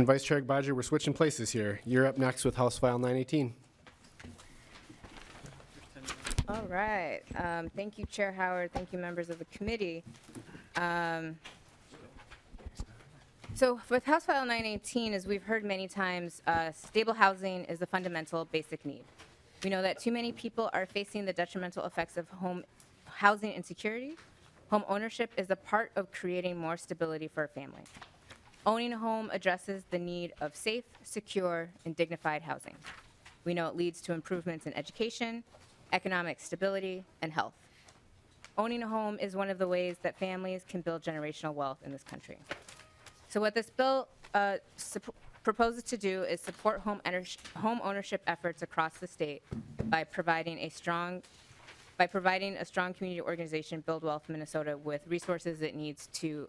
And Vice Chair Agbaja, we're switching places here. You're up next with House File 918. All right. Thank you, Chair Howard. Thank you, members of the committee. So with House File 918, as we've heard many times, stable housing is a fundamental basic need. We know that too many people are facing the detrimental effects of home housing insecurity. Home ownership is a part of creating more stability for a family. Owning a home addresses the need of safe, secure, and dignified housing. We know it leads to improvements in education, economic stability, and health. Owning a home is one of the ways that families can build generational wealth in this country. So what this bill proposes to do is support home ownership efforts across the state by providing a strong community organization, Build Wealth Minnesota, with resources it needs to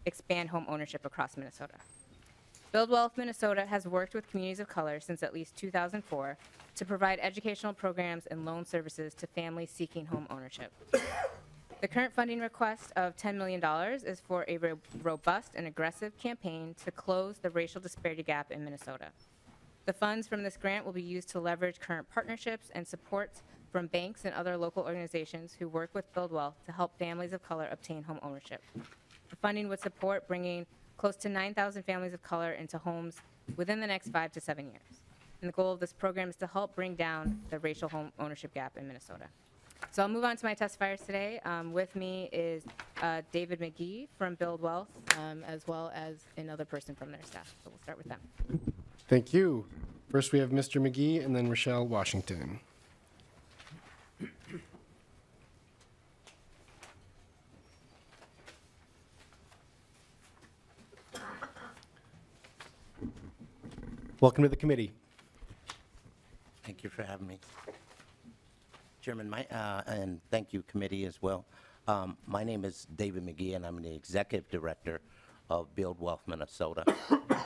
expand home ownership across Minnesota. Build Wealth Minnesota has worked with communities of color since at least 2004 to provide educational programs and loan services to families seeking home ownership. The current funding request of $10 million is for a robust and aggressive campaign to close the racial disparity gap in Minnesota. The funds from this grant will be used to leverage current partnerships and supports from banks and other local organizations who work with Build Wealth to help families of color obtain home ownership. The funding would support bringing close to 9,000 families of color into homes within the next 5 to 7 years. And the goal of this program is to help bring down the racial home ownership gap in Minnesota. So I'll move on to my testifiers today. With me is David McGee from Build Wealth, as well as another person from their staff. So we'll start with them. Thank you. First, we have Mr. McGee and then Rochelle Washington. Welcome to the committee. Thank you for having me. Chairman, and thank you, committee, as well. My name is David McGee, and I'm the Executive Director of Build Wealth Minnesota.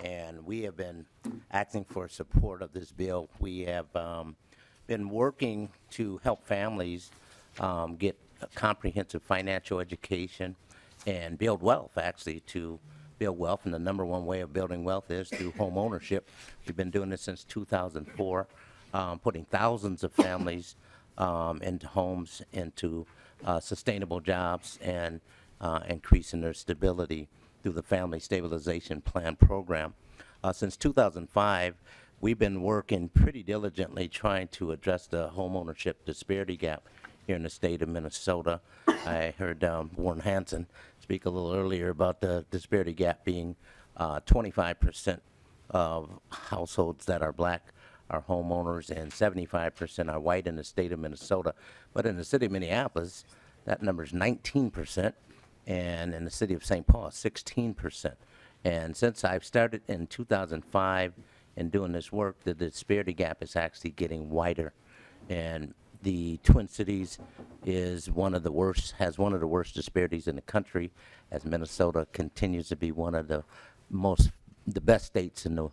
And we have been asking for support of this bill. We have been working to help families get a comprehensive financial education and build wealth, actually, to build wealth. And the number one way of building wealth is through home ownership. We've been doing this since 2004, putting thousands of families into homes, into sustainable jobs, and increasing their stability through the Family Stabilization Plan program. Since 2005, we've been working pretty diligently trying to address the homeownership disparity gap here in the state of Minnesota. I heard Warren Hansen speak a little earlier about the disparity gap being 25% of households that are black are homeowners and 75% are white in the state of Minnesota. But in the city of Minneapolis, that number is 19%, and in the city of St. Paul, 16%. And since I've started in 2005 and doing this work, the disparity gap is actually getting wider. And the Twin Cities is one of the worst, has one of the worst disparities in the country, as Minnesota continues to be one of the best states in the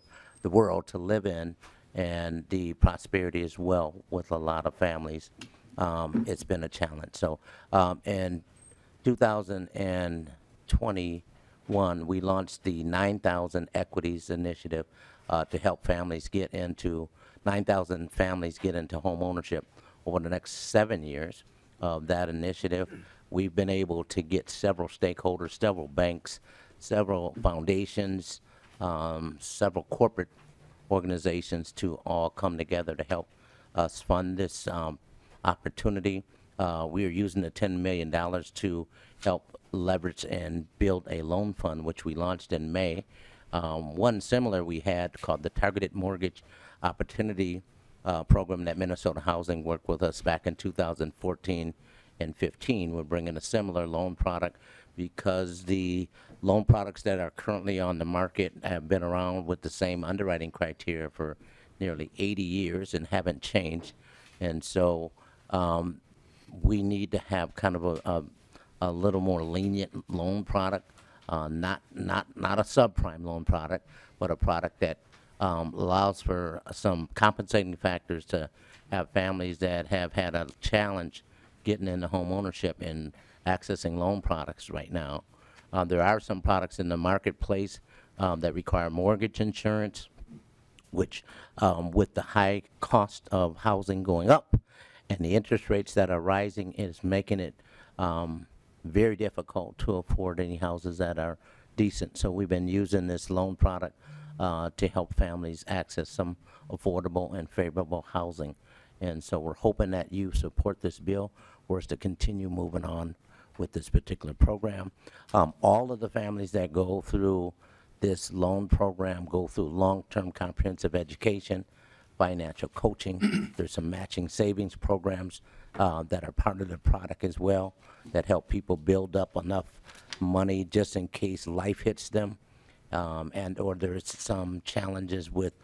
world to live in, and the prosperity as well with a lot of families. It's been a challenge. So in 2021, we launched the 9,000 Equities Initiative to help families get into, 9,000 families get into home ownership over the next 7 years of that initiative. We've been able to get several stakeholders, several banks, several foundations, several corporate organizations to all come together to help us fund this opportunity. We are using the $10 million to help leverage and build a loan fund, which we launched in May. One similar we had called the Targeted Mortgage Opportunity Program that Minnesota Housing worked with us back in 2014 and 15. We're bringing a similar loan product because the loan products that are currently on the market have been around with the same underwriting criteria for nearly 80 years and haven't changed. And so we need to have kind of a little more lenient loan product, not a subprime loan product, but a product that allows for some compensating factors to have families that have had a challenge getting into home ownership and accessing loan products right now. There are some products in the marketplace that require mortgage insurance, which with the high cost of housing going up and the interest rates that are rising is making it very difficult to afford any houses that are decent. So we've been using this loan product to help families access some affordable and favorable housing. And so we're hoping that you support this bill for us to continue moving on with this particular program. All of the families that go through this loan program go through long-term comprehensive education, financial coaching. There's some matching savings programs that are part of the product as well that help people build up enough money just in case life hits them, and or there's some challenges with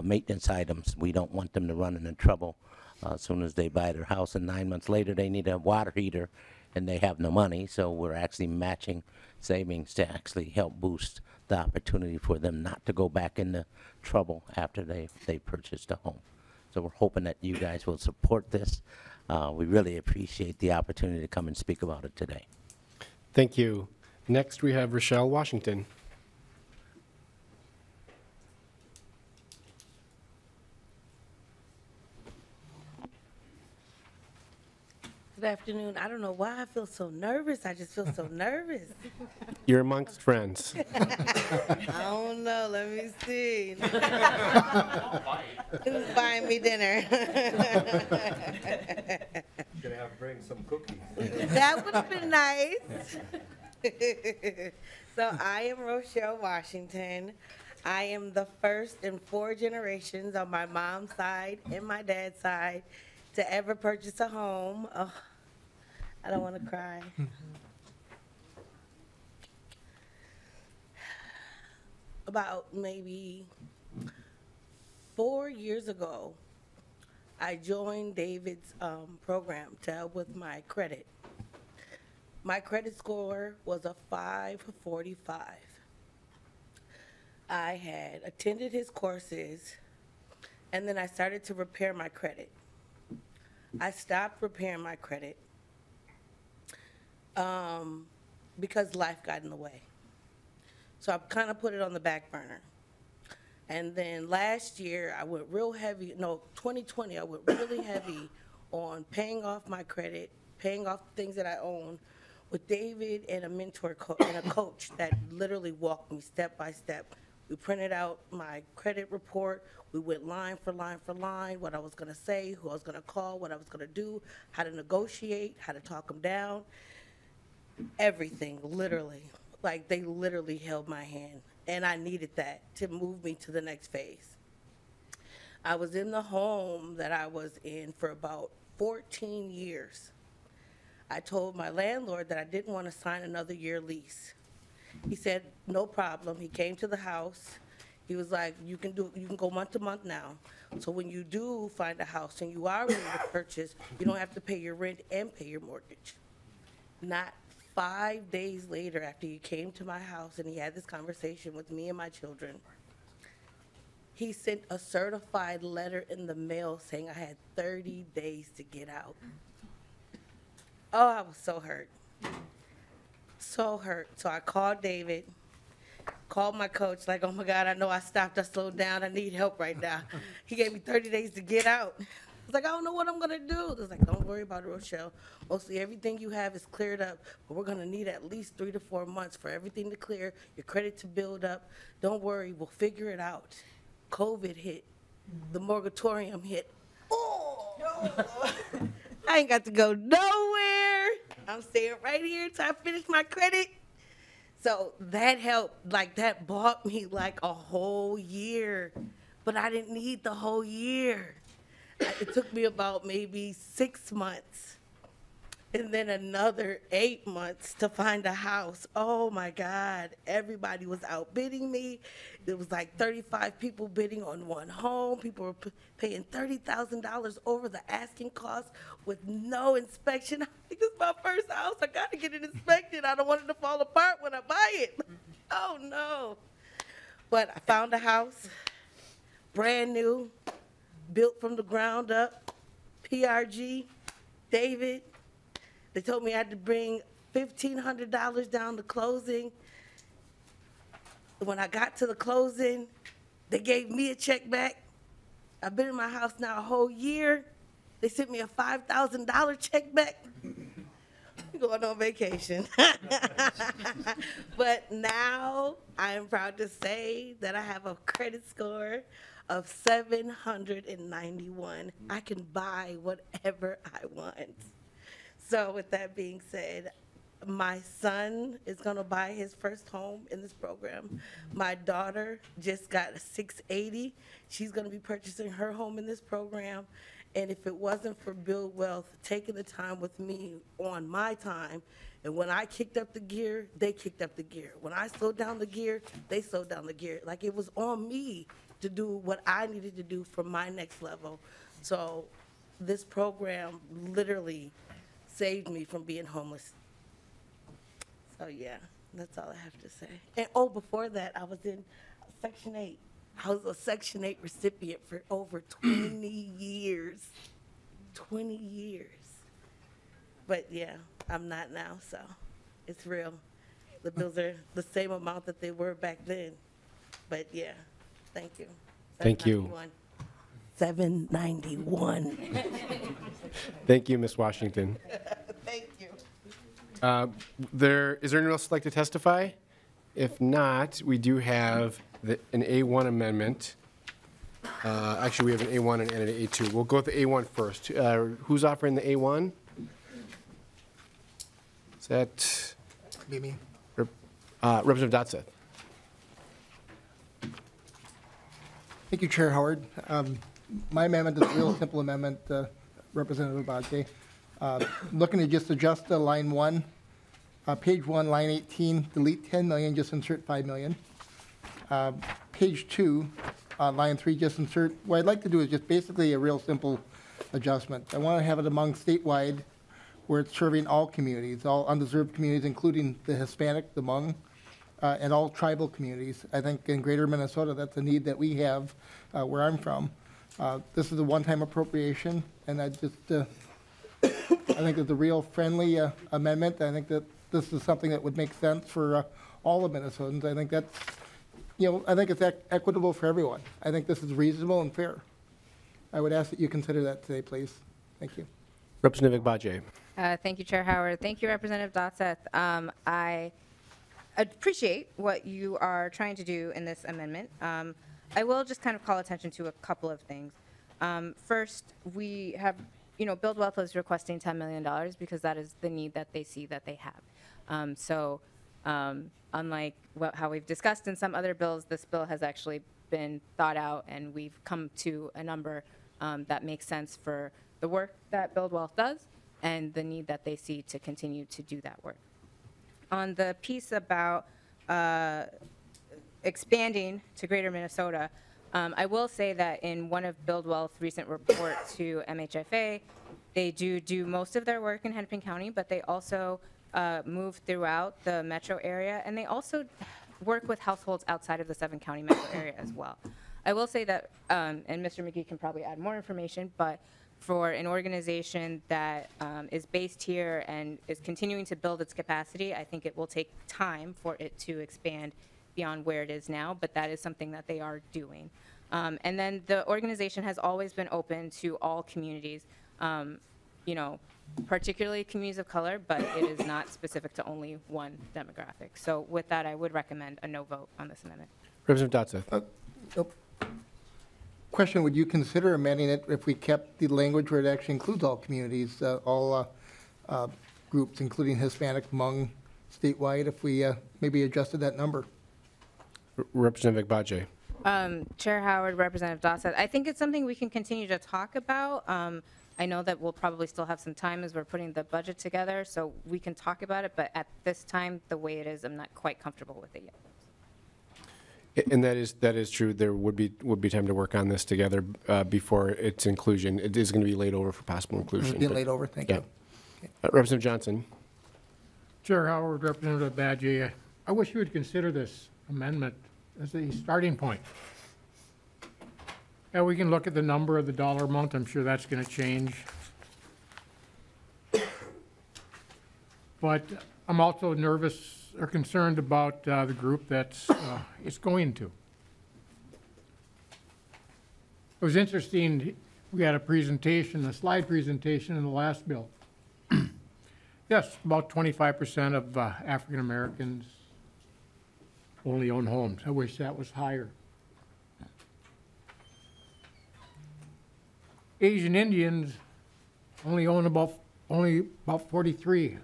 maintenance items. We don't want them to run into trouble as soon as they buy their house, and 9 months later they need a water heater and they have no money. So we're actually matching savings to actually help boost the opportunity for them not to go back into trouble after they purchased a home. So we're hoping that you guys will support this. We really appreciate the opportunity to come and speak about it today. Thank you. Next, we have Rochelle Washington. Good afternoon. I don't know why I feel so nervous. I just feel so nervous. You're amongst friends. I don't know. Let me see. Who's buying me dinner? Gonna have to bring some cookies. That would have been nice. So I am Rochelle Washington. I am the first in 4 generations on my mom's side and my dad's side to ever purchase a home. Oh, I don't want to cry. About maybe 4 years ago, I joined David's program to help with my credit. My credit score was a 545. I had attended his courses, and then I started to repair my credit. I stopped repairing my credit because life got in the way. So I kind of put it on the back burner. And then last year, I went real heavy, no, 2020, I went really heavy on paying off my credit, paying off things that I own with David and a mentor and a coach that literally walked me step by step. We printed out my credit report. We went line for line for line, what I was gonna say, who I was gonna call, what I was gonna do, how to negotiate, how to talk them down, everything, literally. Like, they literally held my hand, and I needed that to move me to the next phase. I was in the home that I was in for about 14 years. I told my landlord that I didn't want to sign another year lease. He said, no problem. He came to the house. He was like, you can go month to month now. So when you do find a house and you are ready to purchase, you don't have to pay your rent and pay your mortgage. Not 5 days later, after he came to my house and he had this conversation with me and my children, he sent a certified letter in the mail saying I had 30 days to get out. Oh, I was so hurt. So hurt. So I called David, called my coach, like, oh my God, I know I stopped, I slowed down, I need help right now. He gave me 30 days to get out. I was like, I don't know what I'm gonna do. He was like, don't worry about it, Rochelle. Mostly everything you have is cleared up, but we're gonna need at least 3 to 4 months for everything to clear, your credit to build up. Don't worry, we'll figure it out. COVID hit, the moratorium hit. Oh, I ain't got to go nowhere. I'm staying right here until I finish my credit. So that helped, like, that bought me like a whole year, but I didn't need the whole year. It took me about maybe 6 months and then another 8 months to find a house. Oh my God, everybody was outbidding me. There was like 35 people bidding on one home. People were paying $30,000 over the asking cost with no inspection. I'm like, this is my first house. I gotta get it inspected. I don't want it to fall apart when I buy it. Oh no. But I found a house, brand new, built from the ground up, PRG, David. They told me I had to bring $1,500 down to closing. when I got to the closing, they gave me a check back. I've been in my house now a whole year. They sent me a $5,000 check back. I'm going on vacation. But now I am proud to say that I have a credit score of 791. I can buy whatever I want. So with that being said, my son is going to buy his first home in this program. My daughter just got a 680. She's going to be purchasing her home in this program. And if it wasn't for Build Wealth taking the time with me on my time, and when I kicked up the gear, they kicked up the gear. When I slowed down the gear, they slowed down the gear. Like, it was on me to do what I needed to do for my next level. So this program literally saved me from being homeless. So yeah, that's all I have to say. And oh, before that, I was in Section 8. I was a Section 8 recipient for over 20 years. 20 years. But yeah, I'm not now, so it's real. The bills are the same amount that they were back then. But yeah, thank you. Thank you. 791. Thank you, Ms. Washington. Thank you. Is there anyone else who'd like to testify? If not, we do have an A1 amendment. Actually, we have an A1 and an A2. We'll go with the A1 first. Who's offering the A1? Is that Me. Representative Dotseth? Thank you, Chair Howard. My amendment is a real simple amendment, Representative Abate. Looking to just adjust the line 1, page 1, line 18, delete 10 million, just insert 5 million. Page 2, line 3, just insert, what I'd like to do is just basically a real simple adjustment. I want to have it among statewide, where it's serving all communities, all undeserved communities, including the Hispanic, the Hmong, and all tribal communities. I think in greater Minnesota, that's a need that we have where I'm from. This is a one-time appropriation, and I just, I think it's a real friendly amendment. I think that this is something that would make sense for all of Minnesotans. I think that's, I think it's equitable for everyone. I think this is reasonable and fair. I would ask that you consider that today, please. Thank you. Representative Agbaje. Thank you, Chair Howard. Thank you, Representative Dotseth. I appreciate what you are trying to do in this amendment. I will just kind of call attention to a couple of things. First, we have, Build Wealth is requesting $10 million because that is the need that they see that they have. Unlike how we've discussed in some other bills, this bill has actually been thought out, and we've come to a number that makes sense for the work that Build Wealth does and the need that they see to continue to do that work. On the piece about expanding to greater Minnesota, I will say that in one of Build Wealth's recent report to MHFA, they do most of their work in Hennepin County, but they also move throughout the metro area, and they also work with households outside of the 7-county metro area as well. I will say that, and Mr. McGee can probably add more information, but for an organization that is based here and is continuing to build its capacity, I think it will take time for it to expand beyond where it is now, but that is something that they are doing. And then the organization has always been open to all communities, particularly communities of color, but it is not specific to only one demographic. So with that, I would recommend a no vote on this amendment. Representative Dotseth. Question, would you consider amending it if we kept the language where it actually includes all communities, all groups, including Hispanic, Hmong, statewide, if we maybe adjusted that number? Representative Agbaje. Chair Howard, Representative Dotseth, I think it's something we can continue to talk about. I know that we'll probably still have some time as we're putting the budget together, so we can talk about it, but at this time, the way it is, I'm not quite comfortable with it yet. And that is true. There would be time to work on this together before its inclusion. It is going to be laid over for possible inclusion. Being laid over, thank you. Representative Johnson. Chair Howard, Representative Badgie, I wish you would consider this amendment as a starting point. Yeah, we can look at the number of the dollar amount. I'm sure that's going to change. But I'm also nervous are concerned about the group that's it's going to. It was interesting, we had a presentation, a slide presentation in the last bill. Yes, about 25% of African Americans only own homes. I wish that was higher. Asian Indians only own about 43%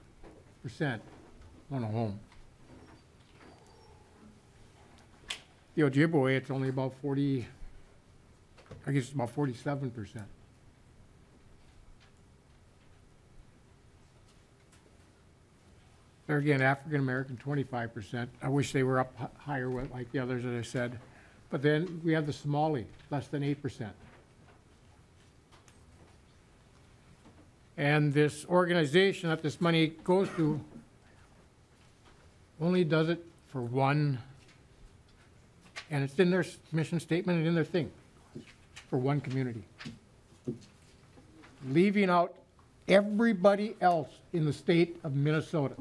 own a home. The Ojibwe, it's only about 40, I guess it's about 47%. There again, African American, 25%. I wish they were up higher like the others that I said. But then we have the Somali, less than 8%. And this organization that this money goes to only does it for one, and it's in their mission statement and in their thing, for one community. Leaving out everybody else in the state of Minnesota.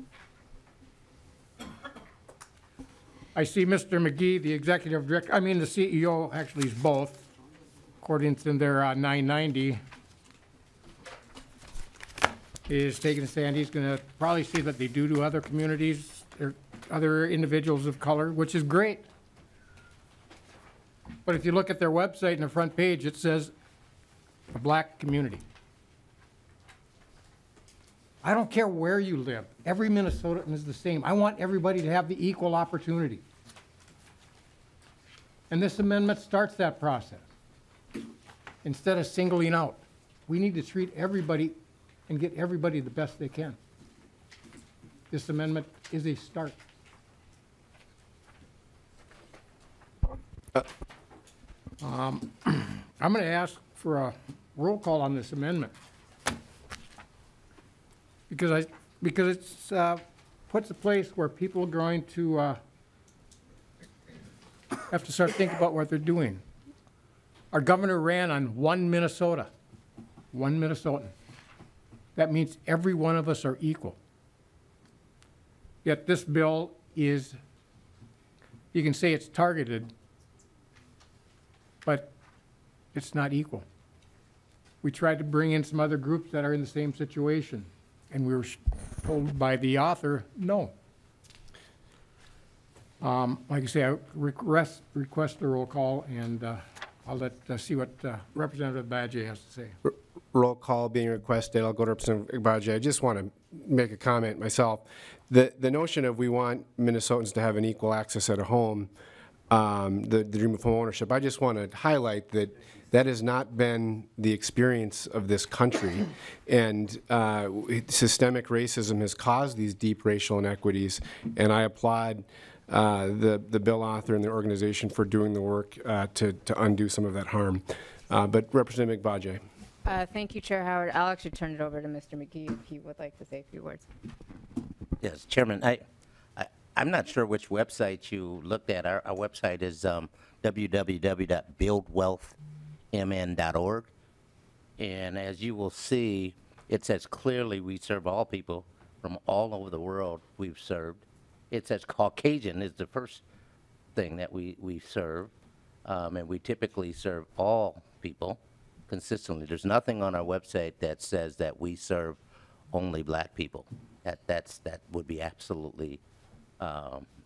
I see Mr. McGee, the executive director, I mean the CEO, actually is both, according to their 990, is taking a stand. He's going to probably see that they do to other communities, or other individuals of color, which is great. But if you look at their website in the front page, it says a black community. I don't care where you live. Every Minnesotan is the same. I want everybody to have the equal opportunity. And this amendment starts that process. Instead of singling out, we need to treat everybody and get everybody the best they can. This amendment is a start. I'm going to ask for a roll call on this amendment because it's puts a place where people are going to have to start thinking about what they're doing. Our governor ran on one Minnesota, one Minnesotan. That means every one of us are equal. Yet this bill is, you can say it's targeted, but it's not equal. We tried to bring in some other groups that are in the same situation, and we were told by the author, no. Like I say, I request a roll call, and I'll see what Representative Badger has to say. Roll call being requested. I'll go to Representative Badger. I just want to make a comment myself. The notion of we want Minnesotans to have an equal access at a home, the dream of home ownership, I just want to highlight that that has not been the experience of this country, and systemic racism has caused these deep racial inequities, and I applaud the bill author and the organization for doing the work to undo some of that harm. But Representative McBadge. Thank you, Chair Howard. I'll actually turn it over to Mr. McGee if he would like to say a few words. Yes, Chairman, I'm not sure which website you looked at. Our website is www.buildwealthmn.org. And as you will see, it says clearly we serve all people from all over the world we've served. It says Caucasian is the first thing that we serve, and we typically serve all people consistently. There's nothing on our website that says that we serve only black people. That would be absolutely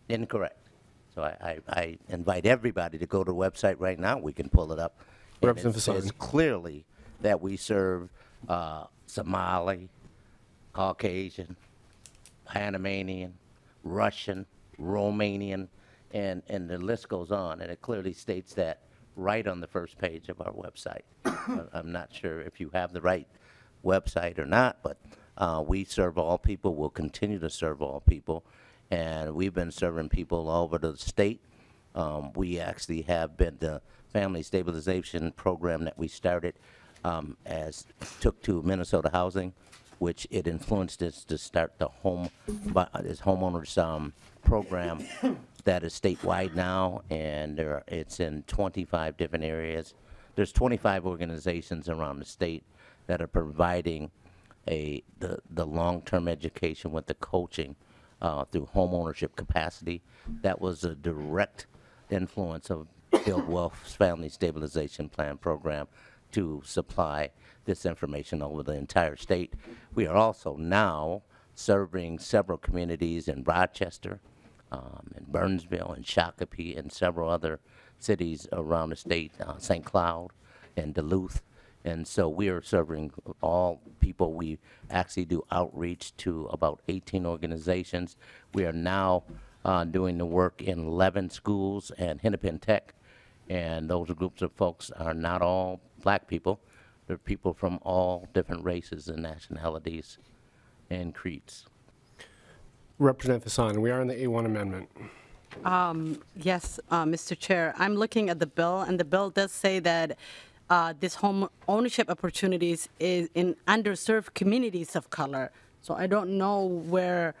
incorrect. So I invite everybody to go to the website right now. We can pull it up. And it says clearly that we serve Somali, Caucasian, Panamanian, Russian, Romanian, and the list goes on. And it clearly states that right on the first page of our website. I'm not sure if you have the right website or not, but we serve all people. We'll continue to serve all people. And we've been serving people all over the state. We actually have been the family stabilization program that we started took to Minnesota Housing, which it influenced us to start the this homeowners program that is statewide now, and it's in 25 different areas. There's 25 organizations around the state that are providing the long-term education with the coaching through homeownership capacity. That was a direct influence of Build Wealth's Family Stabilization Plan program to supply this information over the entire state. We are also now serving several communities in Rochester, in Burnsville, in Shakopee, and several other cities around the state, St. Cloud and Duluth. And so we are serving all people. We actually do outreach to about 18 organizations. We are now doing the work in 11 schools and Hennepin Tech. And those groups of folks are not all black people. They're people from all different races and nationalities and creeds. Representative Hassan, we are on the A1 amendment. Yes, Mr. Chair, I'm looking at the bill, and the bill does say that this home ownership opportunities is in underserved communities of color. So I don't know where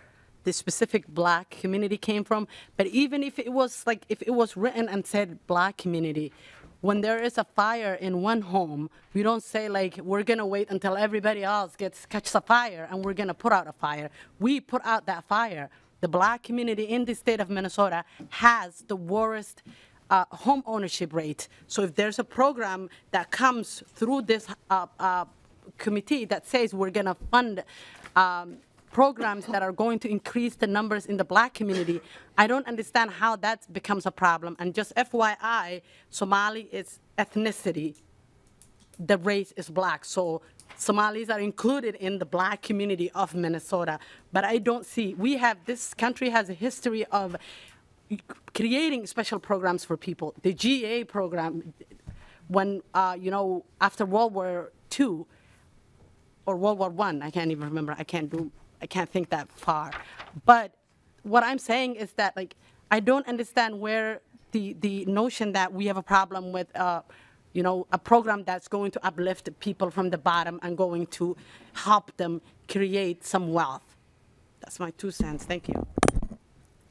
the specific black community came from, but even if it was written and said black community, when there is a fire in one home, we don't say like, we're gonna wait until everybody else catches a fire and we're gonna put out a fire. We put out that fire. The black community in the state of Minnesota has the worst home ownership rate. So if there's a program that comes through this committee that says we're gonna fund programs that are going to increase the numbers in the black community, I don't understand how that becomes a problem. And just FYI, Somali is ethnicity. The race is black. So Somalis are included in the black community of Minnesota. But I don't see, this country has a history of creating special programs for people. The GA program, when, after World War II, or World War I, I can't even remember, I can't think that far. But what I'm saying is that, like, I don't understand where the notion that we have a problem with, a program that's going to uplift people from the bottom and going to help them create some wealth. That's my 2 cents. Thank you.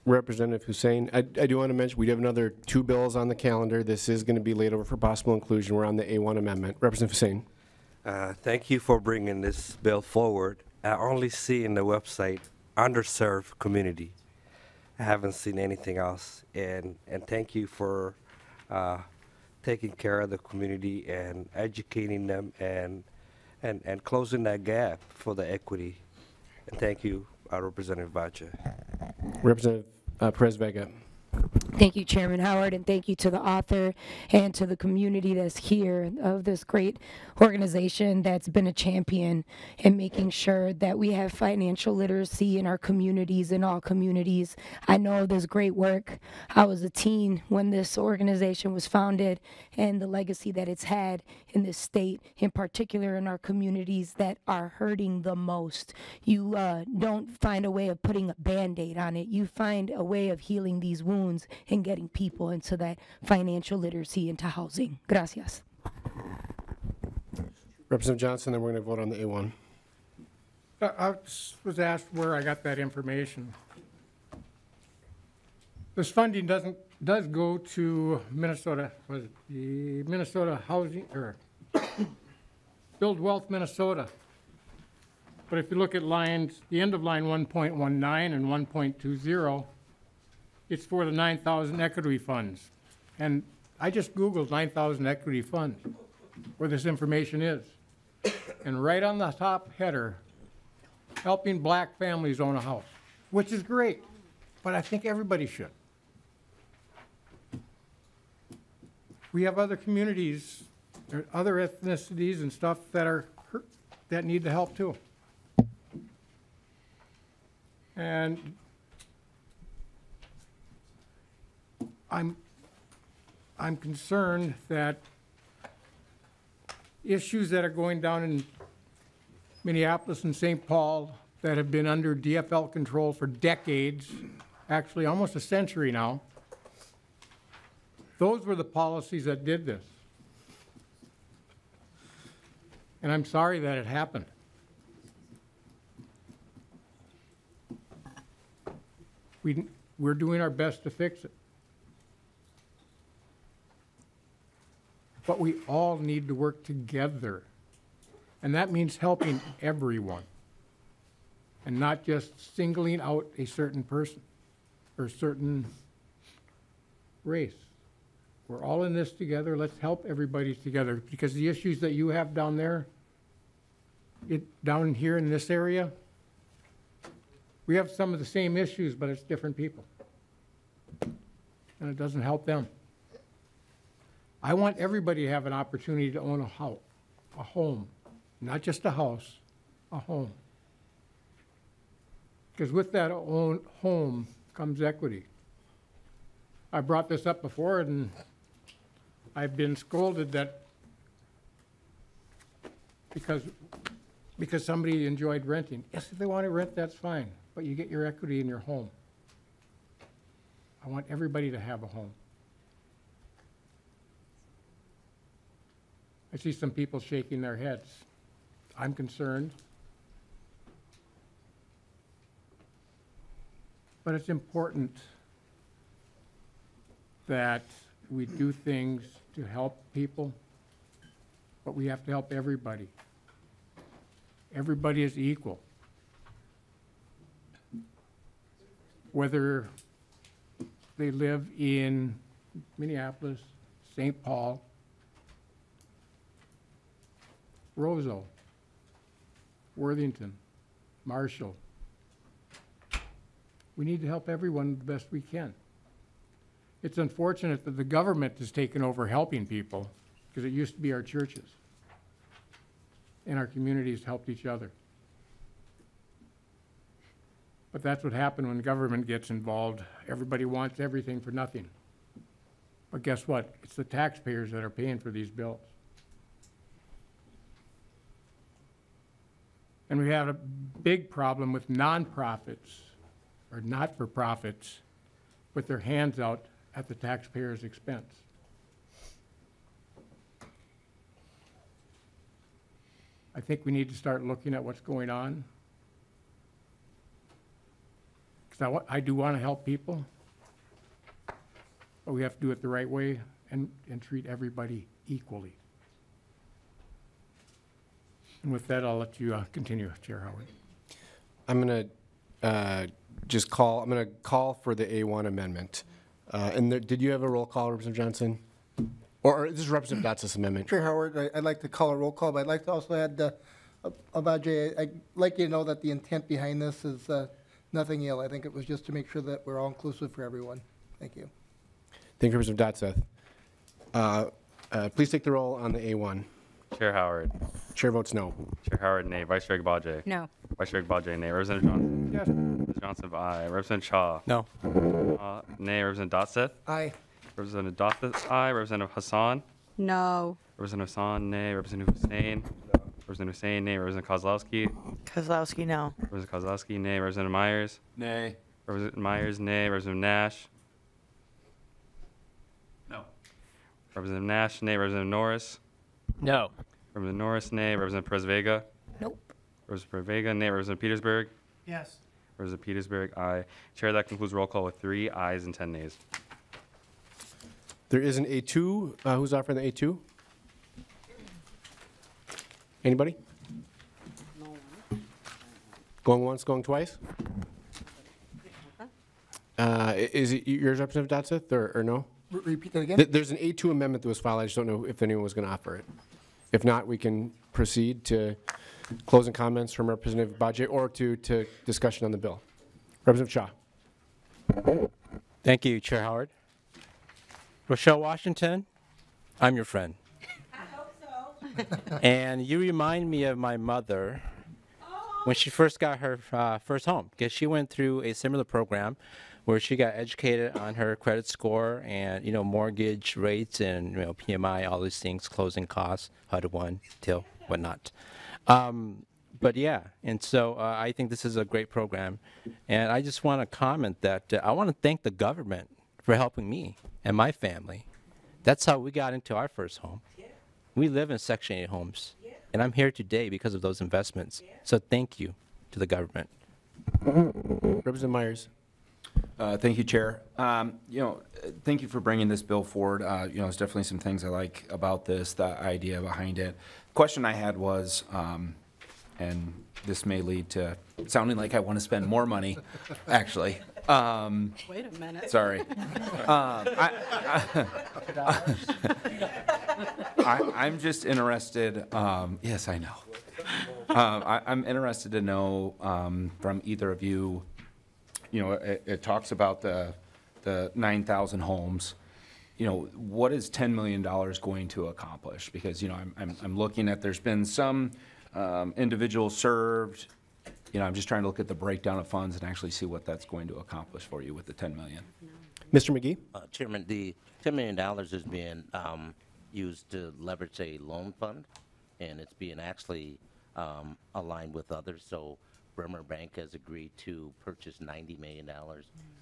Representative Hussein, I do want to mention, we have another 2 bills on the calendar. This is going to be laid over for possible inclusion. We're on the A1 amendment. Representative Hussein. Thank you for bringing this bill forward. I only see in the website underserved community. I haven't seen anything else. And thank you for taking care of the community and educating them and closing that gap for the equity. And thank you, Representative Vacha. Representative Perez Vega. Thank you, Chairman Howard, and thank you to the author and to the community that's here of this great organization that's been a champion in making sure that we have financial literacy in our communities, in all communities. I know there's great work. I was a teen when this organization was founded, and the legacy that it's had in this state, in particular in our communities that are hurting the most. You don't find a way of putting a Band-Aid on it. You find a way of healing these wounds and getting people into that financial literacy, into housing. Gracias. Representative Johnson, then we're going to vote on the A1. I was asked where I got that information. This funding does go to Minnesota, was it the Minnesota Housing, or Build Wealth Minnesota. But if you look at lines, the end of line 1.19 and 1.20, it's for the 9,000 equity funds. And I just Googled 9,000 equity funds, where this information is. And right on the top header, helping black families own a house, which is great, but I think everybody should. We have other communities, or other ethnicities and stuff that need the help too. And I'm concerned that issues that are going down in Minneapolis and St. Paul that have been under DFL control for decades, actually almost a century now, those were the policies that did this. And I'm sorry that it happened. We're doing our best to fix it. But we all need to work together. And that means helping everyone. and not just singling out a certain person or certain race. We're all in this together. Let's help everybody together, because the issues that you have down there, down here in this area, we have some of the same issues, but it's different people. And it doesn't help them. I want everybody to have an opportunity to own a home, not just a house, a home. Because with that own home comes equity. I brought this up before, and I've been scolded that because somebody enjoyed renting. Yes, if they want to rent, that's fine, but you get your equity in your home. I want everybody to have a home. I see some people shaking their heads. I'm concerned. But it's important that we do things to help people, but we have to help everybody. Everybody is equal. Whether they live in Minneapolis, St. Paul, Roseau, Worthington, Marshall. We need to help everyone the best we can. It's unfortunate that the government has taken over helping people, because it used to be our churches. And our communities helped each other. But that's what happened when government gets involved. Everybody wants everything for nothing. But guess what? It's the taxpayers that are paying for these bills. And we have a big problem with nonprofits or not-for-profits with their hands out at the taxpayer's expense. I think we need to start looking at what's going on. Because I do want to help people, but we have to do it the right way and treat everybody equally. And with that, I'll let you continue, Chair Howard. I'm going to call for the A1 amendment. And did you have a roll call, Representative Johnson? Or this is Representative Dotz's amendment? Chair Howard, I'd like to call a roll call, but I'd like to also add, Abajay, I'd like you to know that the intent behind this is nothing ill. I think it was just to make sure that we're all inclusive for everyone. Thank you. Thank you, Representative Dotzeth. Please take the roll on the A1. Chair Howard. Chair votes no. Chair Howard, nay. Vice Chair Gbajé. No. Vice Chair Gbajé, nay. Representative Johnson. Yes. Representative Johnson, aye. Representative Shaw. No. Nay. Representative Dotzeth. Aye. Representative Dotzeth, aye. Representative Hassan. No. Representative Hassan, nay. Representative Hussein. Representative Hussein, nay. Representative Kozlowski. Kozlowski, no. Representative Kozlowski, nay. Representative Myers. Nay. Representative Myers, nay. Representative Nash. No. Representative Nash, nay. Representative Norris. No. Representative Norris, nay. Representative Perez-Vega. Nope. Representative Perez-Vega, nay. Representative Petersburg. Yes. Representative Petersburg, aye. Chair, that concludes roll call with 3 ayes and 10 nays. There is an A2. Who's offering the A2? Anybody? Going once, going twice? Is it yours, Representative Dotzeth, or no? Repeat that again? There's an A2 amendment that was filed. I just don't know if anyone was going to offer it. If not, we can proceed to closing comments from Representative Gbajé or to discussion on the bill. Representative Shaw. Thank you, Chair Howard. Rochelle Washington, I'm your friend. I hope so. And you remind me of my mother when she first got her first home, because she went through a similar program where she got educated on her credit score and, mortgage rates and, PMI, all these things, closing costs, HUD-1, TIL, whatnot. But yeah, and so I think this is a great program. And I just want to comment that I want to thank the government for helping me and my family. That's how we got into our first home. We live in Section 8 homes, and I'm here today because of those investments. So thank you to the government. Representative Myers. Thank you, Chair. Thank you for bringing this bill forward. There's definitely some things I like about this, the idea behind it. The question I had was, and this may lead to sounding like I want to spend more money, actually. Wait a minute. Sorry. I'm just interested, yes, I know. I'm interested to know from either of you, you know, it talks about the 9,000 homes. You know, what is $10 million going to accomplish? Because, you know, I'm looking at, there's been some individuals served. You know, I'm just trying to look at the breakdown of funds and actually see what that's going to accomplish for you with the 10 million. Mr. McGee? Chairman, the $10 million is being used to leverage a loan fund, and it's being actually aligned with others. So Bremer Bank has agreed to purchase $90 million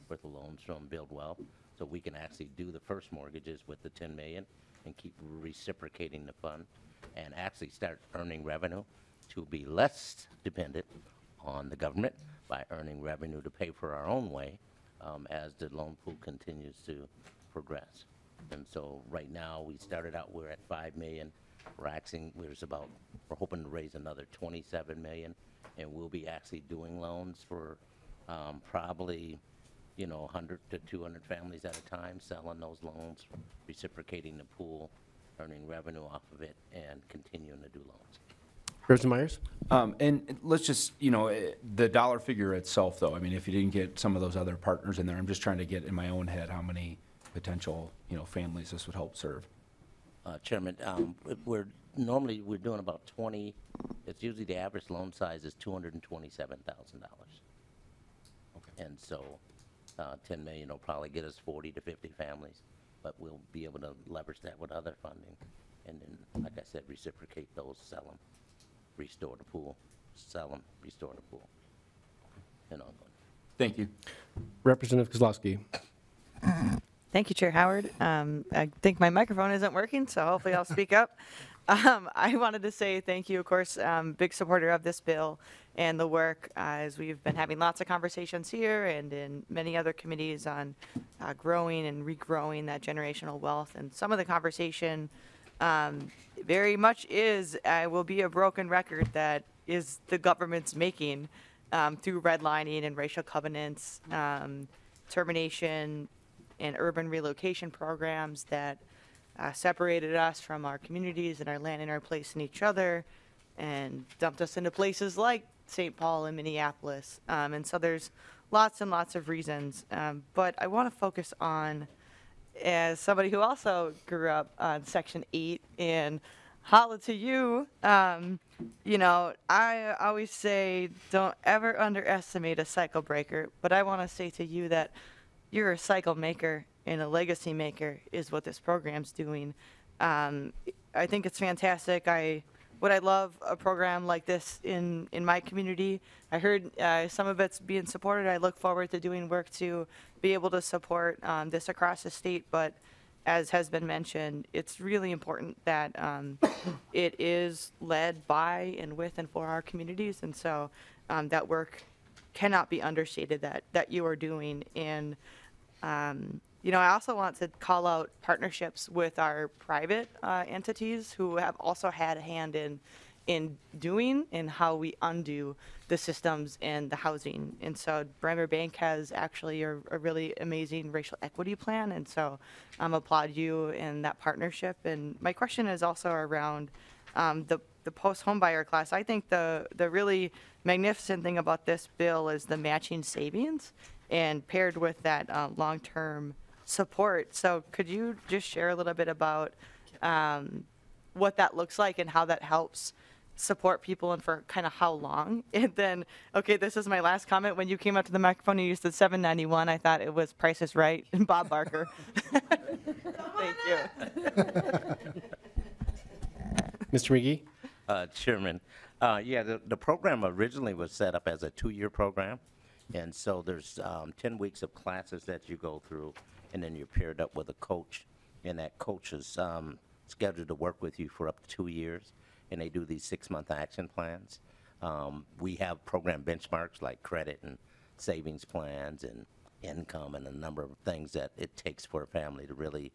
worth of loans from Build Wealth, so we can actually do the first mortgages with the $10 million and keep reciprocating the fund and actually start earning revenue to be less dependent on the government by earning revenue to pay for our own way as the loan pool continues to progress. And so right now we started out, we're at 5 million. We're hoping to raise another 27 million, and we'll be actually doing loans for probably, you know, 100 to 200 families at a time, selling those loans, reciprocating the pool, earning revenue off of it, and continuing to do loans. Representative Myers? And let's just, you know, the dollar figure itself, though, I mean, if you didn't get some of those other partners in there, I'm just trying to get in my own head how many potential, you know, families this would help serve. Chairman, we're doing about 20. It's usually the average loan size is $227,000. Okay. And so 10 million will probably get us 40 to 50 families, but we'll be able to leverage that with other funding. And then, like I said, reciprocate those, sell them, restore the pool, sell them, restore the pool, and ongoing. Thank you. Representative Kozlowski? Thank you, Chair Howard. I think my microphone isn't working, so hopefully I'll speak up. I wanted to say thank you, of course, big supporter of this bill and the work, as we've been having lots of conversations here and in many other committees on growing and regrowing that generational wealth. And some of the conversation very much is, will be a broken record that is the government's making through redlining and racial covenants, termination, and urban relocation programs that separated us from our communities and our land and our place in each other and dumped us into places like St. Paul and Minneapolis. And so there's lots and lots of reasons. But I want to focus on, as somebody who also grew up on Section 8 and holla to you, you know, I always say don't ever underestimate a cycle breaker. But I want to say to you that you're a cycle maker and a legacy maker is what this program's doing. I think it's fantastic. What I love a program like this in my community. I heard some of it's being supported. I look forward to doing work to be able to support this across the state. But as has been mentioned, it's really important that it is led by and with and for our communities. And so that work cannot be understated that you are doing. And you know, I also want to call out partnerships with our private entities who have also had a hand in doing and how we undo the systems and the housing. And so Bremer Bank has actually a really amazing racial equity plan, and so applaud you in that partnership. And my question is also around the post home buyer class. I think the really magnificent thing about this bill is the matching savings and paired with that long-term support. So could you just share a little bit about what that looks like and how that helps support people and for kind of how long? And then, okay, this is my last comment. When you came up to the microphone, you used the $7.91. I thought it was Price is Right and Bob Barker. Thank you. Mr. McGee? Chairman, yeah, the program originally was set up as a 2-year program. And so there's 10 weeks of classes that you go through, and then you're paired up with a coach, and that coach is scheduled to work with you for up to 2 years, and they do these 6-month action plans. We have program benchmarks like credit and savings plans and income and a number of things that it takes for a family to really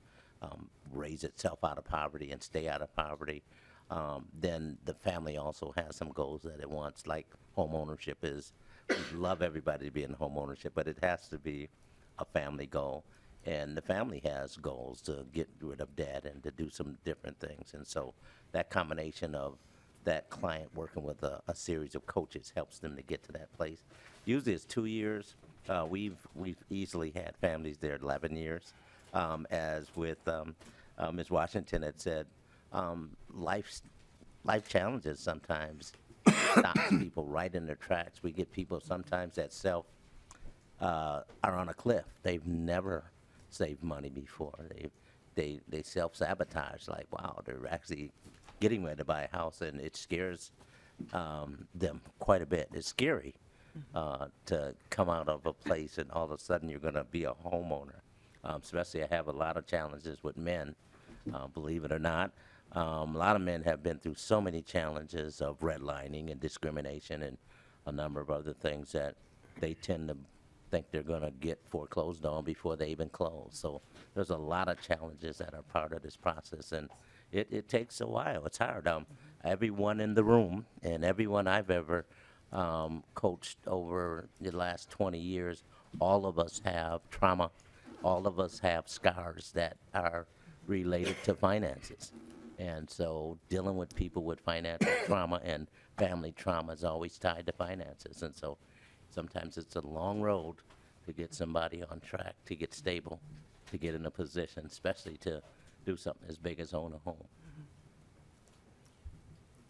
raise itself out of poverty and stay out of poverty. then the family also has some goals that it wants, like home ownership is. We love everybody to be in home ownership, but it has to be a family goal. And the family has goals to get rid of debt and to do some different things. And so that combination of that client working with a series of coaches helps them to get to that place. Usually it's 2 years. We've easily had families there 11 years. As with Ms. Washington had said, life challenges sometimes stops people right in their tracks. We get people sometimes that are on a cliff. They've never saved money before. They self-sabotage, like, wow, they're actually getting ready to buy a house, and it scares them quite a bit. It's scary to come out of a place and all of a sudden you're going to be a homeowner. Especially I have a lot of challenges with men, believe it or not. A lot of men have been through so many challenges of redlining and discrimination and a number of other things that they tend to think they're going to get foreclosed on before they even close. So there's a lot of challenges that are part of this process, and it takes a while. It's hard. Everyone in the room and everyone I've ever coached over the last 20 years, all of us have trauma. All of us have scars that are related to finances. And so dealing with people with financial trauma and family trauma is always tied to finances. And so sometimes it's a long road to get somebody on track, to get stable, to get in a position, especially to do something as big as own a home.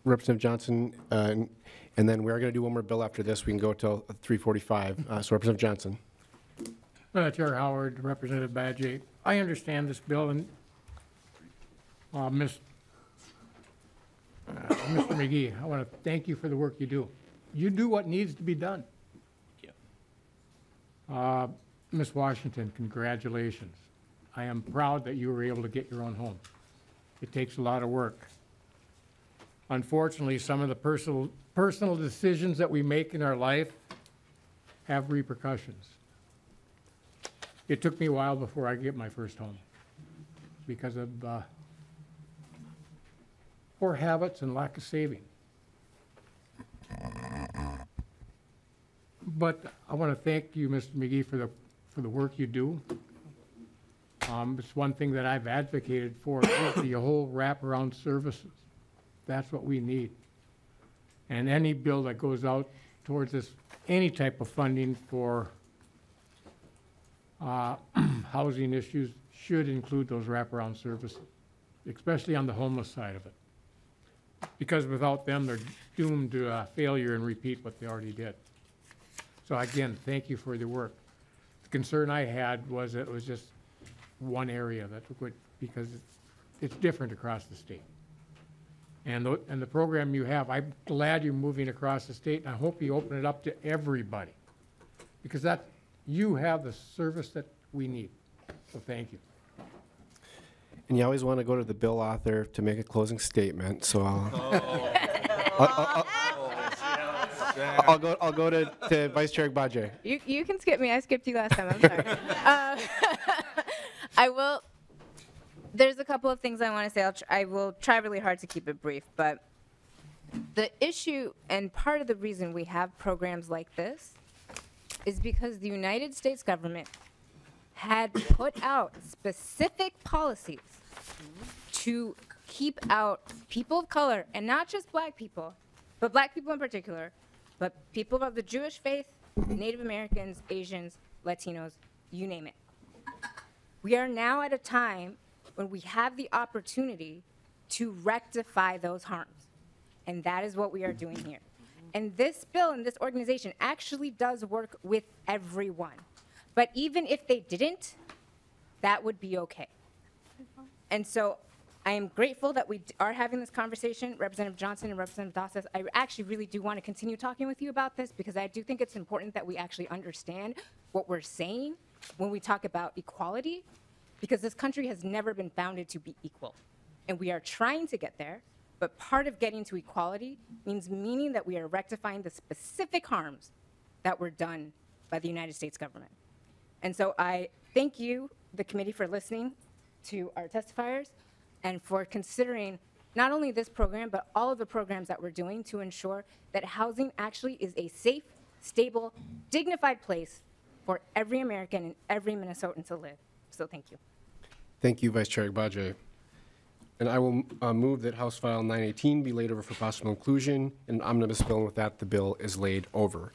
Representative Johnson, and then we are going to do one more bill after this. We can go till 3:45. So Representative Johnson. Chair Howard, Representative Badgey, I understand this bill, and Mr. McGee, I want to thank you for the work you do. You do what needs to be done. Thank you. Ms. Washington, congratulations. I am proud that you were able to get your own home. It takes a lot of work. Unfortunately, some of the personal decisions that we make in our life have repercussions. It took me a while before I get my first home because of poor habits and lack of saving. But I want to thank you, Mr. McGee, for the work you do. It's one thing that I've advocated for, is the whole wraparound services. That's what we need. And any bill that goes out towards this, any type of funding for housing issues should include those wraparound services, especially on the homeless side of it. Because without them, they're doomed to failure and repeat what they already did. So again, thank you for the work. The concern I had was it was just one area that would, because it's different across the state. And the program you have, I'm glad you're moving across the state, and I hope you open it up to everybody, because you have the service that we need. So thank you. And you always want to go to the bill author to make a closing statement, so I'll go to Vice Chair Badgey. You can skip me. I skipped you last time. I'm sorry. I will. There's a couple of things I want to say. I will try really hard to keep it brief, but the issue and part of the reason we have programs like this is because the United States government had put out specific policies to keep out people of color, and not just black people, but black people in particular, but people of the Jewish faith, Native Americans, Asians, Latinos, you name it. We are now at a time when we have the opportunity to rectify those harms. And that is what we are doing here. And this bill and this organization actually does work with everyone. But even if they didn't, that would be okay. And so I am grateful that we are having this conversation, Representative Johnson and Representative Dawes. I actually really do want to continue talking with you about this, because I do think it's important that we actually understand what we're saying when we talk about equality, because this country has never been founded to be equal. And we are trying to get there, but part of getting to equality meaning that we are rectifying the specific harms that were done by the United States government. And so I thank you, the committee, for listening to our testifiers and for considering not only this program, but all of the programs that we're doing to ensure that housing actually is a safe, stable, dignified place for every American and every Minnesotan to live. So thank you. Thank you, Vice Chair Agbaje. And I will move that House File 918 be laid over for possible inclusion in an omnibus bill, and with that, the bill is laid over.